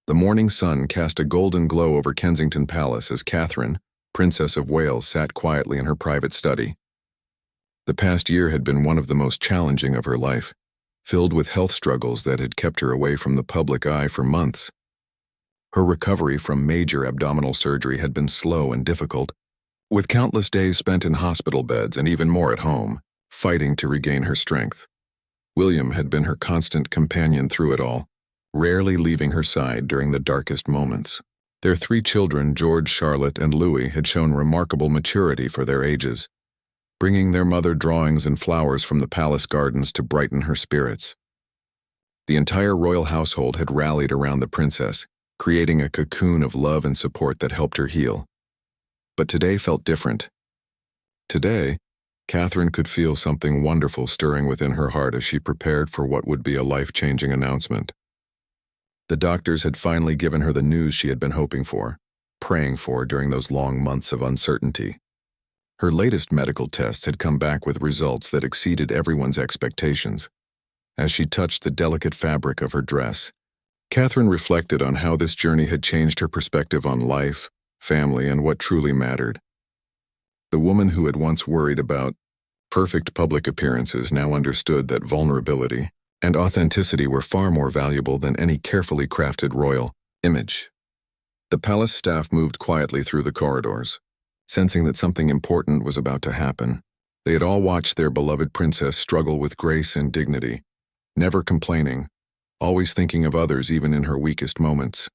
The morning sun cast a golden glow over Kensington Palace as Catherine, Princess of Wales, sat quietly in her private study. The past year had been one of the most challenging of her life, filled with health struggles that had kept her away from the public eye for months. Her recovery from major abdominal surgery had been slow and difficult, with countless days spent in hospital beds and even more at home, fighting to regain her strength. William had been her constant companion through it all, rarely leaving her side during the darkest moments. Their 3 children, George, Charlotte, and Louis, had shown remarkable maturity for their ages, bringing their mother drawings and flowers from the palace gardens to brighten her spirits. The entire royal household had rallied around the princess, creating a cocoon of love and support that helped her heal. But today felt different. Today, Catherine could feel something wonderful stirring within her heart as she prepared for what would be a life-changing announcement. The doctors had finally given her the news she had been hoping for, praying for during those long months of uncertainty. Her latest medical tests had come back with results that exceeded everyone's expectations. As she touched the delicate fabric of her dress, Catherine reflected on how this journey had changed her perspective on life, family, and what truly mattered. The woman who had once worried about perfect public appearances now understood that vulnerability and authenticity were far more valuable than any carefully crafted royal image. The palace staff moved quietly through the corridors, sensing that something important was about to happen. They had all watched their beloved princess struggle with grace and dignity, never complaining, always thinking of others even in her weakest moments.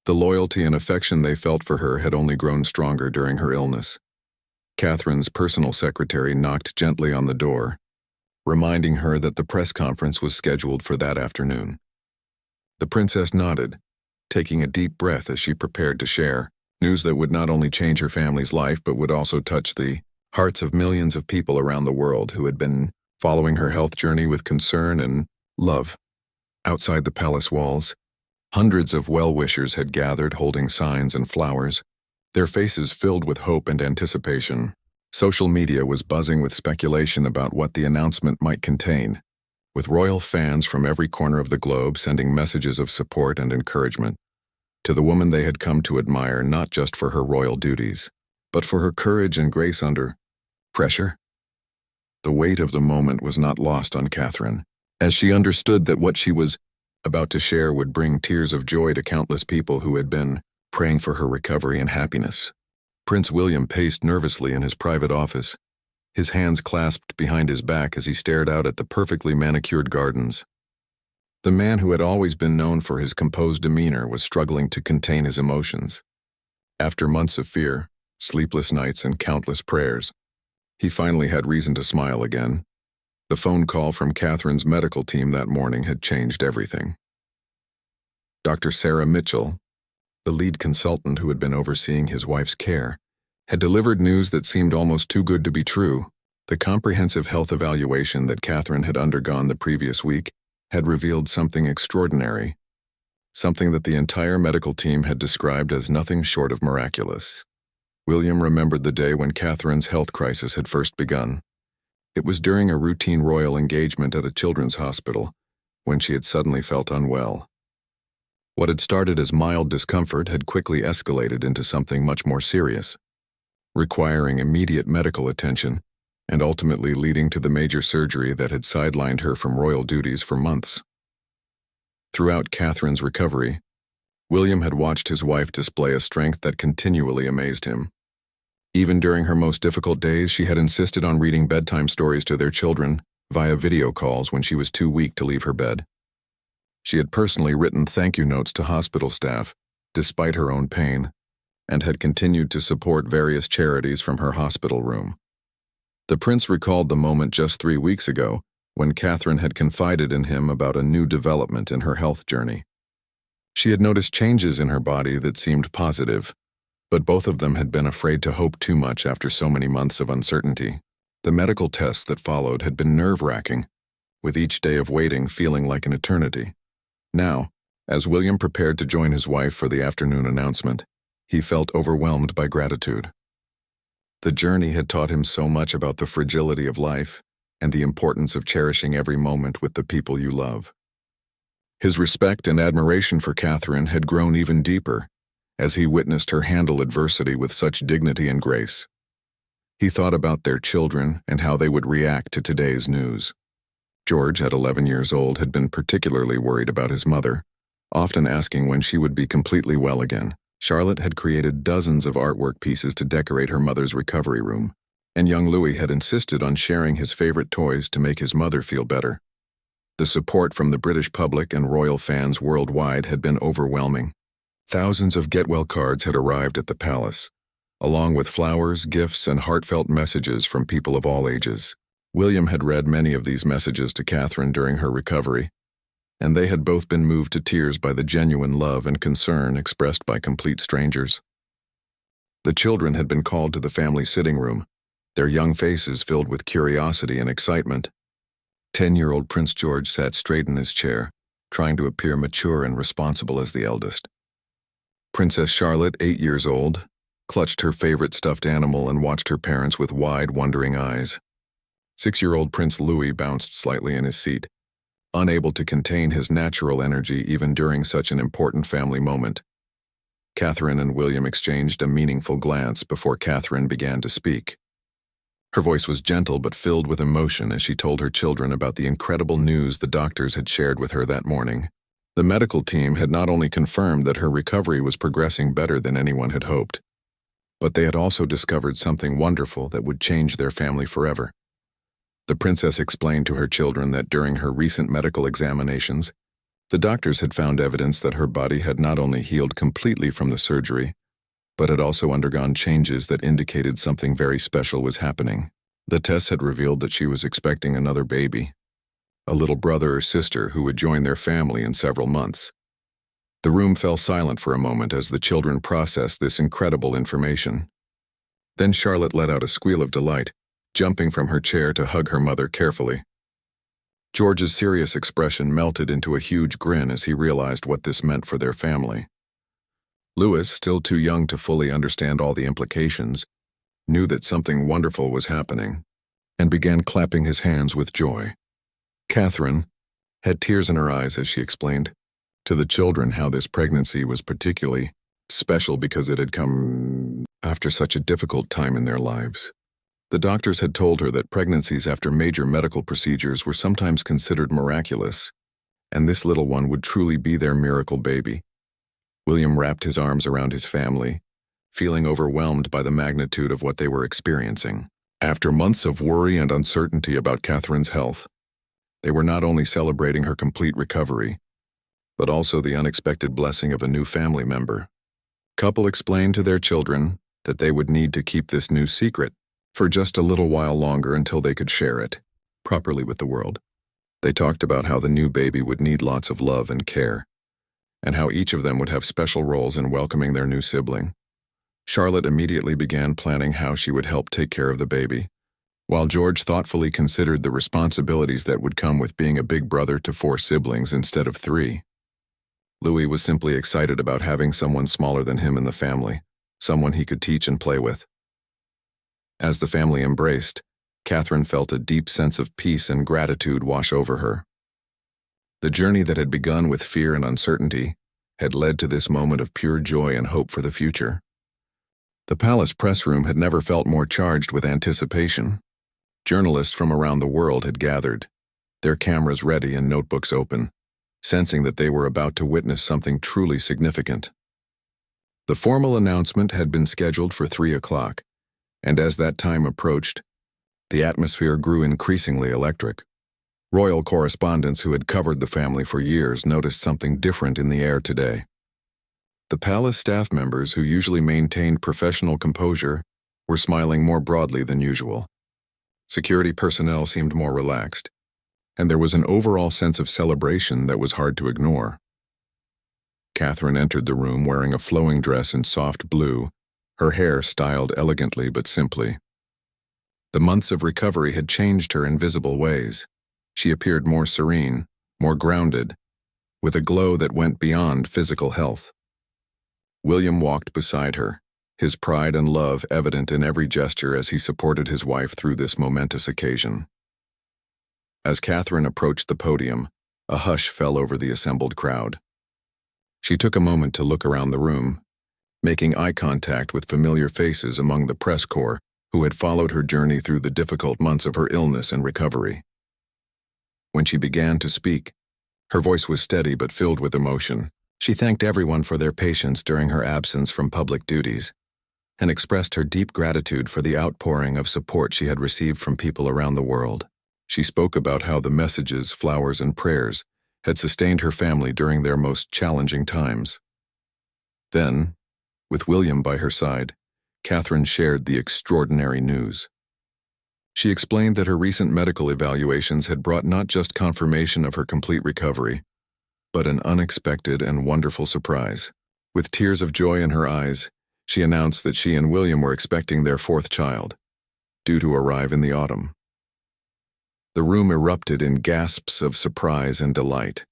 The loyalty and affection they felt for her had only grown stronger during her illness. Catherine's personal secretary knocked gently on the door, reminding her that the press conference was scheduled for that afternoon. The princess nodded, taking a deep breath as she prepared to share news that would not only change her family's life but would also touch the hearts of millions of people around the world who had been following her health journey with concern and love. Outside the palace walls, hundreds of well-wishers had gathered holding signs and flowers, their faces filled with hope and anticipation. Social media was buzzing with speculation about what the announcement might contain, with royal fans from every corner of the globe sending messages of support and encouragement to the woman they had come to admire not just for her royal duties, but for her courage and grace under pressure. The weight of the moment was not lost on Catherine, as she understood that what she was about to share would bring tears of joy to countless people who had been praying for her recovery and happiness. Prince William paced nervously in his private office, his hands clasped behind his back as he stared out at the perfectly manicured gardens. The man who had always been known for his composed demeanor was struggling to contain his emotions. After months of fear, sleepless nights, and countless prayers, he finally had reason to smile again. The phone call from Catherine's medical team that morning had changed everything. Dr. Sarah Mitchell, the lead consultant who had been overseeing his wife's care, had delivered news that seemed almost too good to be true. The comprehensive health evaluation that Catherine had undergone the previous week had revealed something extraordinary, something that the entire medical team had described as nothing short of miraculous. William remembered the day when Catherine's health crisis had first begun. It was during a routine royal engagement at a children's hospital, when she had suddenly felt unwell. What had started as mild discomfort had quickly escalated into something much more serious, requiring immediate medical attention and ultimately leading to the major surgery that had sidelined her from royal duties for months. Throughout Catherine's recovery, William had watched his wife display a strength that continually amazed him. Even during her most difficult days, she had insisted on reading bedtime stories to their children via video calls when she was too weak to leave her bed. She had personally written thank you notes to hospital staff, despite her own pain, and had continued to support various charities from her hospital room. The prince recalled the moment just 3 weeks ago when Catherine had confided in him about a new development in her health journey. She had noticed changes in her body that seemed positive, but both of them had been afraid to hope too much after so many months of uncertainty. The medical tests that followed had been nerve-wracking, with each day of waiting feeling like an eternity. Now, as William prepared to join his wife for the afternoon announcement, he felt overwhelmed by gratitude. The journey had taught him so much about the fragility of life and the importance of cherishing every moment with the people you love. His respect and admiration for Catherine had grown even deeper as he witnessed her handle adversity with such dignity and grace. He thought about their children and how they would react to today's news. George, at 11 years old, had been particularly worried about his mother, often asking when she would be completely well again. Charlotte had created dozens of artwork pieces to decorate her mother's recovery room, and young Louis had insisted on sharing his favorite toys to make his mother feel better. The support from the British public and royal fans worldwide had been overwhelming. Thousands of get-well cards had arrived at the palace, along with flowers, gifts, and heartfelt messages from people of all ages. William had read many of these messages to Catherine during her recovery, and they had both been moved to tears by the genuine love and concern expressed by complete strangers. The children had been called to the family sitting room, their young faces filled with curiosity and excitement. 10-year-old Prince George sat straight in his chair, trying to appear mature and responsible as the eldest. Princess Charlotte, 8 years old, clutched her favorite stuffed animal and watched her parents with wide, wondering eyes. 6-year-old Prince Louis bounced slightly in his seat, unable to contain his natural energy even during such an important family moment. Catherine and William exchanged a meaningful glance before Catherine began to speak. Her voice was gentle but filled with emotion as she told her children about the incredible news the doctors had shared with her that morning. The medical team had not only confirmed that her recovery was progressing better than anyone had hoped, but they had also discovered something wonderful that would change their family forever. The princess explained to her children that during her recent medical examinations, the doctors had found evidence that her body had not only healed completely from the surgery, but had also undergone changes that indicated something very special was happening. The tests had revealed that she was expecting another baby, a little brother or sister who would join their family in several months. The room fell silent for a moment as the children processed this incredible information. Then Charlotte let out a squeal of delight, jumping from her chair to hug her mother carefully. George's serious expression melted into a huge grin as he realized what this meant for their family. Louis, still too young to fully understand all the implications, knew that something wonderful was happening, and began clapping his hands with joy. Catherine had tears in her eyes as she explained to the children how this pregnancy was particularly special because it had come after such a difficult time in their lives. The doctors had told her that pregnancies after major medical procedures were sometimes considered miraculous, and this little one would truly be their miracle baby. William wrapped his arms around his family, feeling overwhelmed by the magnitude of what they were experiencing. After months of worry and uncertainty about Catherine's health, they were not only celebrating her complete recovery, but also the unexpected blessing of a new family member. The couple explained to their children that they would need to keep this news secret for just a little while longer until they could share it properly with the world. They talked about how the new baby would need lots of love and care, and how each of them would have special roles in welcoming their new sibling. Charlotte immediately began planning how she would help take care of the baby, while George thoughtfully considered the responsibilities that would come with being a big brother to 4 siblings instead of 3. Louis was simply excited about having someone smaller than him in the family, someone he could teach and play with. As the family embraced, Catherine felt a deep sense of peace and gratitude wash over her. The journey that had begun with fear and uncertainty had led to this moment of pure joy and hope for the future. The palace press room had never felt more charged with anticipation. Journalists from around the world had gathered, their cameras ready and notebooks open, sensing that they were about to witness something truly significant. The formal announcement had been scheduled for 3 o'clock, and as that time approached, the atmosphere grew increasingly electric. Royal correspondents who had covered the family for years noticed something different in the air today. The palace staff members, who usually maintained professional composure, were smiling more broadly than usual. Security personnel seemed more relaxed, and there was an overall sense of celebration that was hard to ignore. Catherine entered the room wearing a flowing dress in soft blue, her hair styled elegantly but simply. The months of recovery had changed her in visible ways. She appeared more serene, more grounded, with a glow that went beyond physical health. William walked beside her, his pride and love evident in every gesture as he supported his wife through this momentous occasion. As Catherine approached the podium, A hush fell over the assembled crowd. She took a moment to look around the room, making eye contact with familiar faces among the press corps who had followed her journey through the difficult months of her illness and recovery. When she began to speak, her voice was steady but filled with emotion. She thanked everyone for their patience during her absence from public duties, and expressed her deep gratitude for the outpouring of support she had received from people around the world. She spoke about how the messages, flowers, and prayers had sustained her family during their most challenging times. Then, with William by her side, Catherine shared the extraordinary news. She explained that her recent medical evaluations had brought not just confirmation of her complete recovery, but an unexpected and wonderful surprise. With tears of joy in her eyes, she announced that she and William were expecting their fourth child, due to arrive in the autumn. The room erupted in gasps of surprise and delight.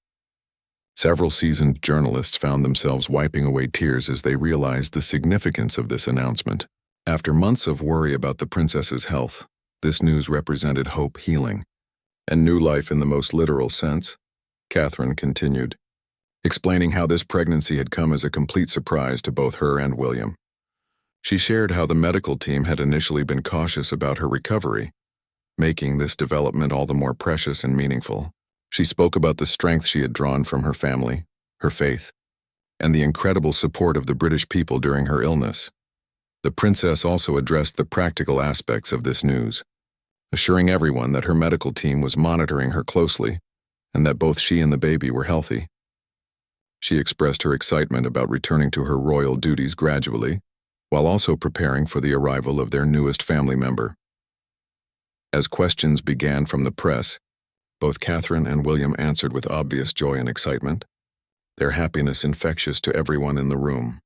Several seasoned journalists found themselves wiping away tears as they realized the significance of this announcement. After months of worry about the princess's health, this news represented hope, healing, and new life in the most literal sense. Catherine continued, explaining how this pregnancy had come as a complete surprise to both her and William. She shared how the medical team had initially been cautious about her recovery, making this development all the more precious and meaningful. She spoke about the strength she had drawn from her family, her faith, and the incredible support of the British people during her illness. The princess also addressed the practical aspects of this news, assuring everyone that her medical team was monitoring her closely and that both she and the baby were healthy. She expressed her excitement about returning to her royal duties gradually, while also preparing for the arrival of their newest family member. As questions began from the press, both Catherine and William answered with obvious joy and excitement, their happiness infectious to everyone in the room.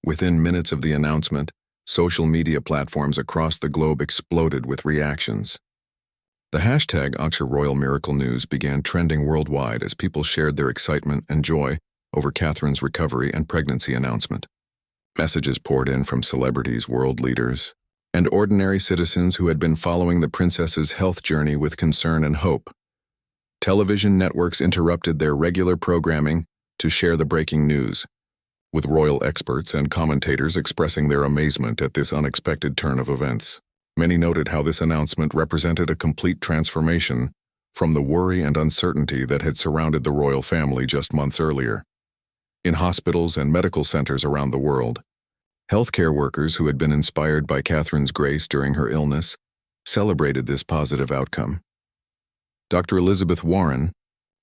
Within minutes of the announcement, social media platforms across the globe exploded with reactions. The hashtag #RoyalMiracleNews began trending worldwide as people shared their excitement and joy over Catherine's recovery and pregnancy announcement. Messages poured in from celebrities, world leaders, and ordinary citizens who had been following the princess's health journey with concern and hope. Television networks interrupted their regular programming to share the breaking news, with royal experts and commentators expressing their amazement at this unexpected turn of events. Many noted how this announcement represented a complete transformation from the worry and uncertainty that had surrounded the royal family just months earlier. In hospitals and medical centers around the world, healthcare workers who had been inspired by Catherine's grace during her illness celebrated this positive outcome. Dr. Elizabeth Warren,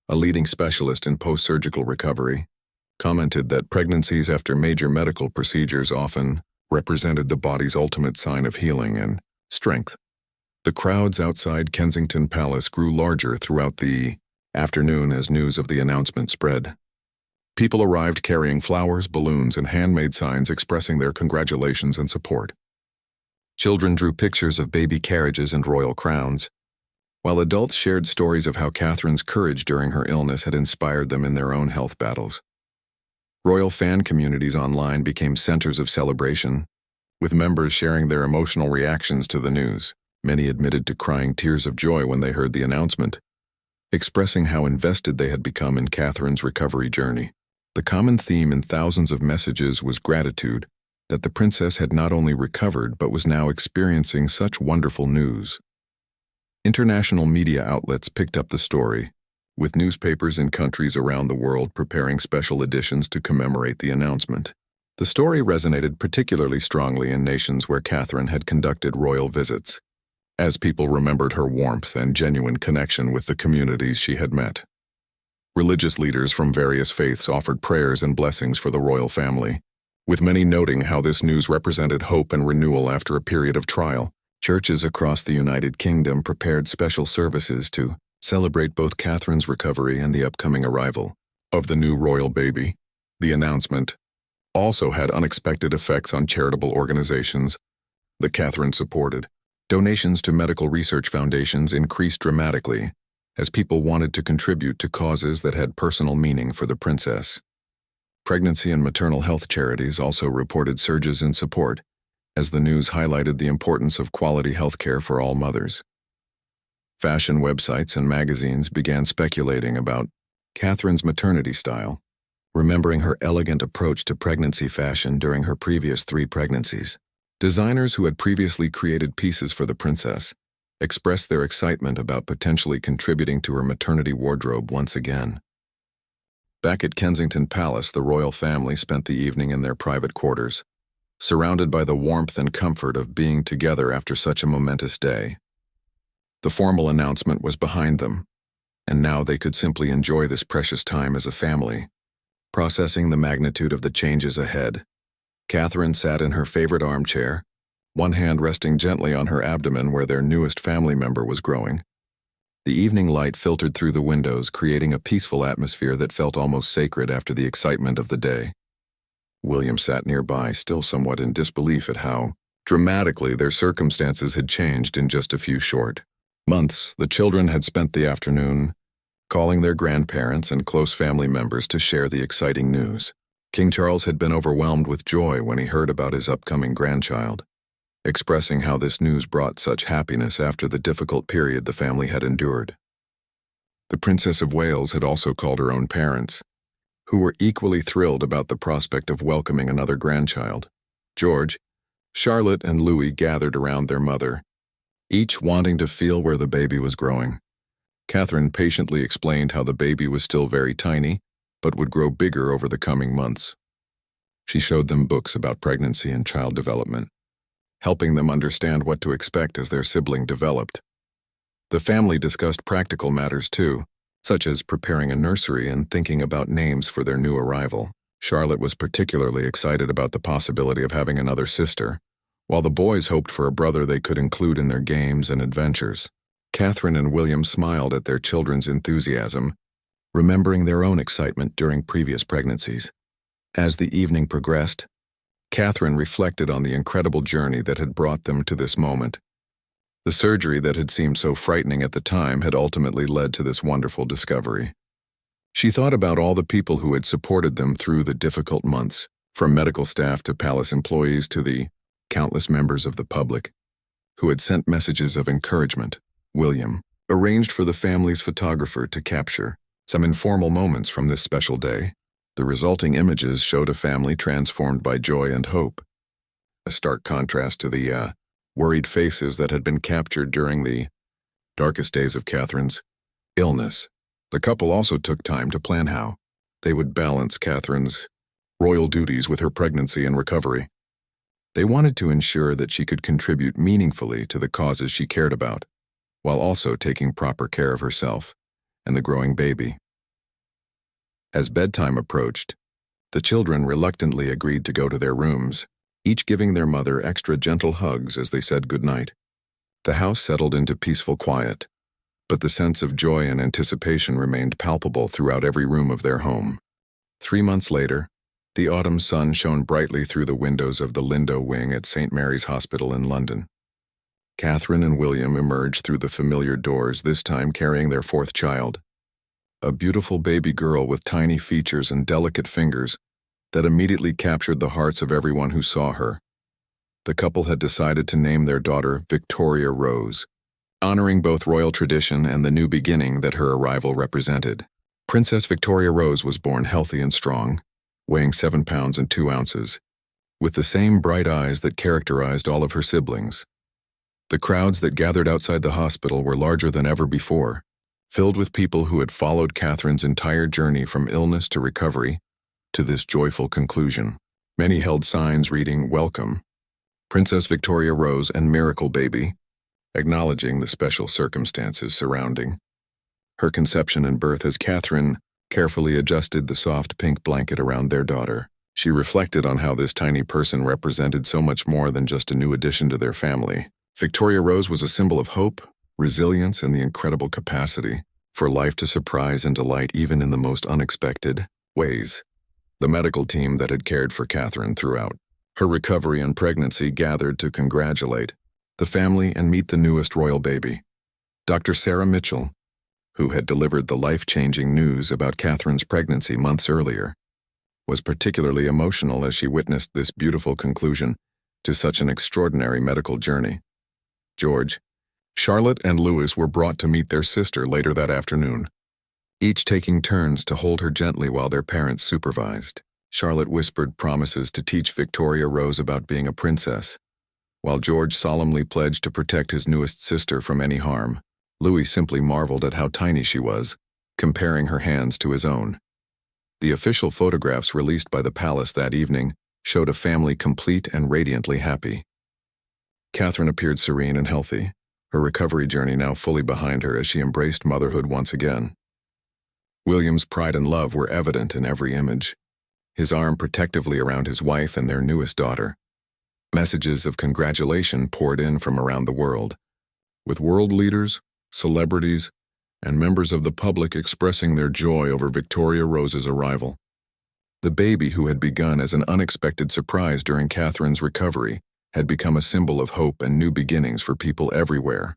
a leading specialist in post-surgical recovery, commented that pregnancies after major medical procedures often represented the body's ultimate sign of healing and strength. The crowds outside Kensington Palace grew larger throughout the afternoon as news of the announcement spread. People arrived carrying flowers, balloons, and handmade signs expressing their congratulations and support. Children drew pictures of baby carriages and royal crowns, while adults shared stories of how Catherine's courage during her illness had inspired them in their own health battles. Royal fan communities online became centers of celebration, with members sharing their emotional reactions to the news. Many admitted to crying tears of joy when they heard the announcement, expressing how invested they had become in Catherine's recovery journey. The common theme in thousands of messages was gratitude that the princess had not only recovered but was now experiencing such wonderful news. International media outlets picked up the story, with newspapers in countries around the world preparing special editions to commemorate the announcement. The story resonated particularly strongly in nations where Catherine had conducted royal visits, as people remembered her warmth and genuine connection with the communities she had met. Religious leaders from various faiths offered prayers and blessings for the royal family, with many noting how this news represented hope and renewal after a period of trial. Churches across the United Kingdom prepared special services to celebrate both Catherine's recovery and the upcoming arrival of the new royal baby. The announcement also had unexpected effects on charitable organizations that Catherine supported. Donations to medical research foundations increased dramatically as people wanted to contribute to causes that had personal meaning for the princess. Pregnancy and maternal health charities also reported surges in support, as the news highlighted the importance of quality health care for all mothers. Fashion websites and magazines began speculating about Catherine's maternity style, remembering her elegant approach to pregnancy fashion during her previous 3 pregnancies. Designers who had previously created pieces for the princess expressed their excitement about potentially contributing to her maternity wardrobe once again. Back at Kensington Palace, the royal family spent the evening in their private quarters, surrounded by the warmth and comfort of being together after such a momentous day. The formal announcement was behind them, and now they could simply enjoy this precious time as a family, processing the magnitude of the changes ahead. Catherine sat in her favorite armchair, one hand resting gently on her abdomen where their newest family member was growing. The evening light filtered through the windows, creating a peaceful atmosphere that felt almost sacred after the excitement of the day. William sat nearby, still somewhat in disbelief at how dramatically their circumstances had changed in just a few short months. The children had spent the afternoon calling their grandparents and close family members to share the exciting news. King Charles had been overwhelmed with joy when he heard about his upcoming grandchild, expressing how this news brought such happiness after the difficult period the family had endured. The Princess of Wales had also called her own parents, who were equally thrilled about the prospect of welcoming another grandchild. George, Charlotte, and Louis gathered around their mother, each wanting to feel where the baby was growing. Catherine patiently explained how the baby was still very tiny, but would grow bigger over the coming months. She showed them books about pregnancy and child development, helping them understand what to expect as their sibling developed. The family discussed practical matters too, such as preparing a nursery and thinking about names for their new arrival. Charlotte was particularly excited about the possibility of having another sister, while the boys hoped for a brother they could include in their games and adventures. Catherine and William smiled at their children's enthusiasm, remembering their own excitement during previous pregnancies. As the evening progressed, Catherine reflected on the incredible journey that had brought them to this moment. The surgery that had seemed so frightening at the time had ultimately led to this wonderful discovery. She thought about all the people who had supported them through the difficult months, from medical staff to palace employees to the countless members of the public, who had sent messages of encouragement. William arranged for the family's photographer to capture some informal moments from this special day. The resulting images showed a family transformed by joy and hope, a stark contrast to the worried faces that had been captured during the darkest days of Catherine's illness. The couple also took time to plan how they would balance Catherine's royal duties with her pregnancy and recovery. They wanted to ensure that she could contribute meaningfully to the causes she cared about, while also taking proper care of herself and the growing baby. As bedtime approached, the children reluctantly agreed to go to their rooms, each giving their mother extra gentle hugs as they said goodnight. The house settled into peaceful quiet, but the sense of joy and anticipation remained palpable throughout every room of their home. 3 months later, the autumn sun shone brightly through the windows of the Lindo wing at St. Mary's Hospital in London. Catherine and William emerged through the familiar doors, this time carrying their 4th child, a beautiful baby girl with tiny features and delicate fingers that immediately captured the hearts of everyone who saw her. The couple had decided to name their daughter Victoria Rose, honoring both royal tradition and the new beginning that her arrival represented. Princess Victoria Rose was born healthy and strong, weighing 7 pounds and 2 ounces, with the same bright eyes that characterized all of her siblings. The crowds that gathered outside the hospital were larger than ever before, filled with people who had followed Catherine's entire journey from illness to recovery to this joyful conclusion. Many held signs reading, "Welcome, Princess Victoria Rose and Miracle Baby," acknowledging the special circumstances surrounding her conception and birth. As Catherine carefully adjusted the soft pink blanket around their daughter, she reflected on how this tiny person represented so much more than just a new addition to their family. Victoria Rose was a symbol of hope, resilience, and the incredible capacity for life to surprise and delight even in the most unexpected ways. The medical team that had cared for Catherine throughout her recovery and pregnancy gathered to congratulate the family and meet the newest royal baby. Dr. Sarah Mitchell, who had delivered the life-changing news about Catherine's pregnancy months earlier, was particularly emotional as she witnessed this beautiful conclusion to such an extraordinary medical journey. George, Charlotte and Louis were brought to meet their sister later that afternoon, each taking turns to hold her gently while their parents supervised. Charlotte whispered promises to teach Victoria Rose about being a princess, while George solemnly pledged to protect his newest sister from any harm. Louis simply marveled at how tiny she was, comparing her hands to his own. The official photographs released by the palace that evening showed a family complete and radiantly happy. Catherine appeared serene and healthy, her recovery journey now fully behind her as she embraced motherhood once again. William's pride and love were evident in every image, his arm protectively around his wife and their newest daughter. Messages of congratulation poured in from around the world, with world leaders, celebrities, and members of the public expressing their joy over Victoria Rose's arrival. The baby, who had begun as an unexpected surprise during Catherine's recovery, had become a symbol of hope and new beginnings for people everywhere.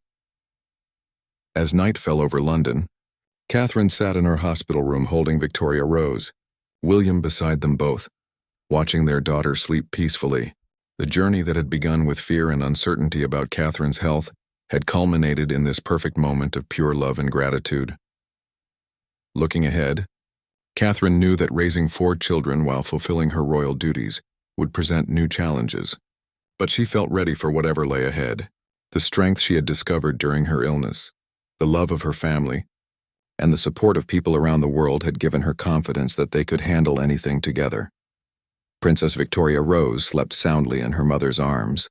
As night fell over London, Catherine sat in her hospital room holding Victoria Rose, William beside them both, watching their daughter sleep peacefully. The journey that had begun with fear and uncertainty about Catherine's health had culminated in this perfect moment of pure love and gratitude. Looking ahead, Catherine knew that raising 4 children while fulfilling her royal duties would present new challenges, but she felt ready for whatever lay ahead. The strength she had discovered during her illness, the love of her family, and the support of people around the world had given her confidence that they could handle anything together. Princess Victoria Rose slept soundly in her mother's arms,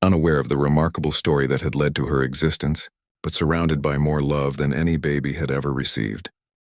unaware of the remarkable story that had led to her existence, but surrounded by more love than any baby had ever received.